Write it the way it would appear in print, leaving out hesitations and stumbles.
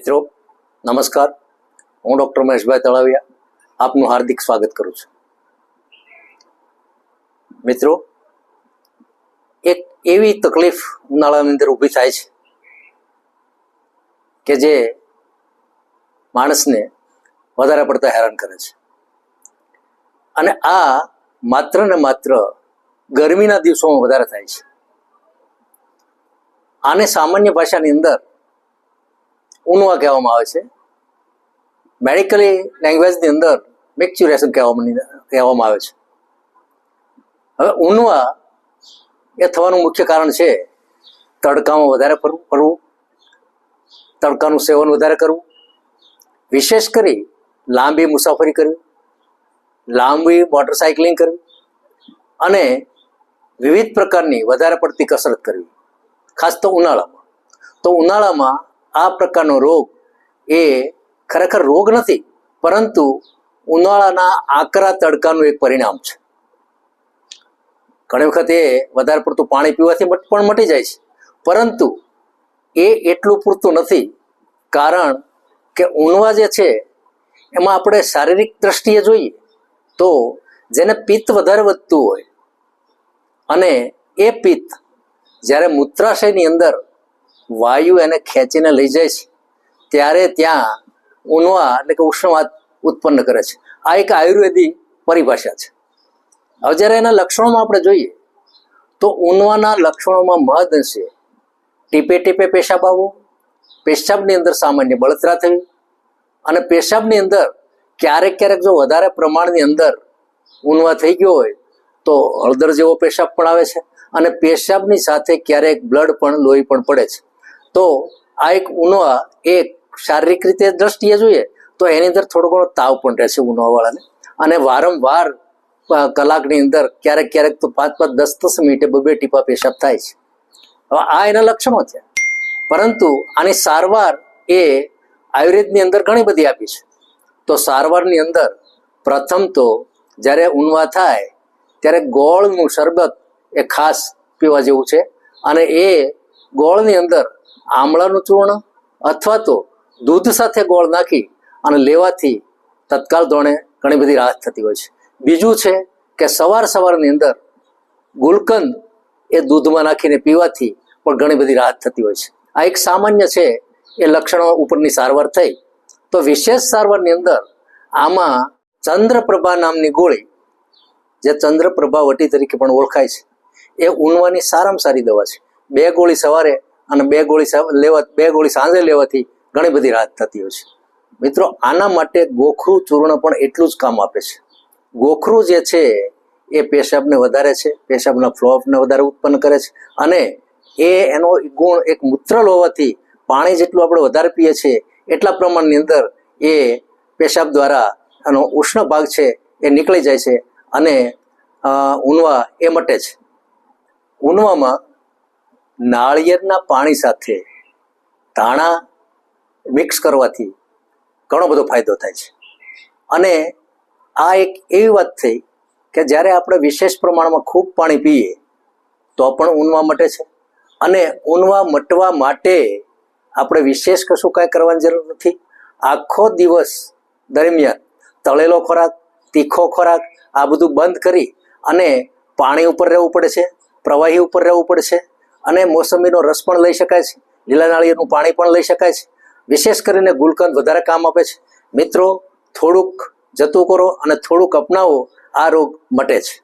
મિત્રો નમસ્કાર, હું ડૉક્ટર મહેશભાઈ તળાવિયા આપનું હાર્દિક સ્વાગત કરું છું. મિત્રો, એક એવી તકલીફ ઉનાળાની અંદર ઊભી થાય છે કે જે માણસને વધારે પડતા હેરાન કરે છે, અને આ માત્ર ને માત્ર ગરમીના દિવસોમાં વધારે થાય છે. આને સામાન્ય ભાષાની અંદર ઉનવા કહેવામાં આવે છે. મેડિકલી લેંગ્વેજની અંદર મેક્ચ્યુરેશન કહેવામાં આવે છે. હવે ઉનવા એ થવાનું મુખ્ય કારણ છે તડકામાં વધારે ફરવું, તડકાનું સેવન વધારે કરવું, વિશેષ કરી લાંબી મુસાફરી કરવી, લાંબી મોટરસાઇકલિંગ કરવી અને વિવિધ પ્રકારની વધારે પડતી કસરત કરવી, ખાસ તો ઉનાળામાં. તો ઉનાળામાં આ પ્રકારનો રોગ એ ખરેખર રોગ નથી, પરંતુ ઉનાળાના આકરા તડકાનું એક પરિણામ છે. ઘણી વખત એ વધારે પડતું પાણી પીવાથી પણ મટી જાય છે, પરંતુ એ એટલું પૂરતું નથી. કારણ કે ઉનવા જે છે એમાં આપણે શારીરિક દ્રષ્ટિએ જોઈએ તો જેને પિત્ત વધારે વધતું હોય અને એ પિત્ત જ્યારે મૂત્રાશયની અંદર વાયુ એને ખેંચીને લઈ જાય છે ત્યારે ત્યાં ઉનવા એટલે કે ઉષ્ણવાત ઉત્પન્ન કરે છે. આ એક આયુર્વેદિક પરિભાષા છે. હવે જ્યારે એના લક્ષણોમાં આપણે જોઈએ તો ઉનવાના લક્ષણોમાં મહદઅંશે ટીપે ટીપે પેશાબ આવવો, પેશાબની અંદર સામાન્ય બળતરા થવી, અને પેશાબની અંદર ક્યારેક ક્યારેક જો વધારે પ્રમાણની અંદર ઉનવા થઈ ગયો હોય તો હળદર જેવો પેશાબ પણ આવે છે, અને પેશાબની સાથે ક્યારેક બ્લડ પણ લોહી પણ પડે છે. તો આ એક ઉનવા એક શારીરિક રીતે દ્રષ્ટિએ જોઈએ તો એની અંદર થોડો ઘણો તાવ પણ રહે છે ઉનવાવાળાને, અને વારંવાર કલાકની અંદર ક્યારેક ક્યારેક તો 5-5, 10-10 મિનિટે 2-2 ટીપા પેશાબ થાય છે. હવે આ એના લક્ષણો છે, પરંતુ આની સારવાર એ આયુર્વેદની અંદર ઘણી બધી આપી છે. તો સારવારની અંદર પ્રથમ તો જ્યારે ઉનવા થાય ત્યારે ગોળનું શરબત એ ખાસ પીવા જેવું છે, અને એ ગોળની અંદર આમળાનું ચૂર્ણ અથવા તો દૂધ સાથે ગોળ નાખી અને લેવાથી તત્કાલ ધોરણે ઘણી બધી રાહત થતી હોય છે. બીજું છે કે સવારની અંદર ગુલકંદ એ દૂધમાં નાખીને પીવાથી પણ ઘણી બધી રાહત થતી હોય છે. આ એક સામાન્ય છે એ લક્ષણો ઉપરની સારવાર થઈ. તો વિશેષ સારવારની અંદર આમાં ચંદ્રપ્રભા નામની ગોળી, જે ચંદ્રપ્રભા વટી તરીકે પણ ઓળખાય છે, એ ઉનવાની સારામાં સારી દવા છે. 2 ગોળી સવારે અને 2 ગોળી સાંજે લેવાથી ઘણી બધી રાહત થતી હોય છે. મિત્રો, આના માટે ગોખરું ચૂર્ણ પણ એટલું જ કામ આપે છે. ગોખરું જે છે એ પેશાબને વધારે છે, પેશાબના ફ્લોને વધારે ઉત્પન્ન કરે છે, અને એનો ગુણ એક મૂત્રલ હોવાથી પાણી જેટલું આપણે વધારે પીએ છીએ એટલા પ્રમાણની અંદર એ પેશાબ દ્વારા એનો ઉષ્ણ ભાગ છે એ નીકળી જાય છે, અને ઉનવા એ મટે છે. ઉનવામાં નાળિયેરના પાણી સાથે ધાણા મિક્સ કરવાથી ઘણો બધો ફાયદો થાય છે. અને આ એક એવી વાત થઈ કે જ્યારે આપણે વિશેષ પ્રમાણમાં ખૂબ પાણી પીએ તો પણ ઉનવા મટે છે, અને ઉનવા મટવા માટે આપણે વિશેષ કશું કાંઈ કરવાની જરૂર નથી. આખો દિવસ દરમિયાન તળેલો ખોરાક, તીખો ખોરાક આ બધું બંધ કરી અને પાણી ઉપર રહેવું પડે છે, પ્રવાહી ઉપર રહેવું પડે છે, અને મોસંબીનો રસ પણ લઈ શકાય છે, લીલા નાળિયેરનું પાણી પણ લઈ શકાય છે. વિશેષ કરીને ગુલકંદ વધારે કામ આપે છે. મિત્રો, થોડુંક જતું કરો અને થોડુંક અપનાવો, આ રોગ મટે છે.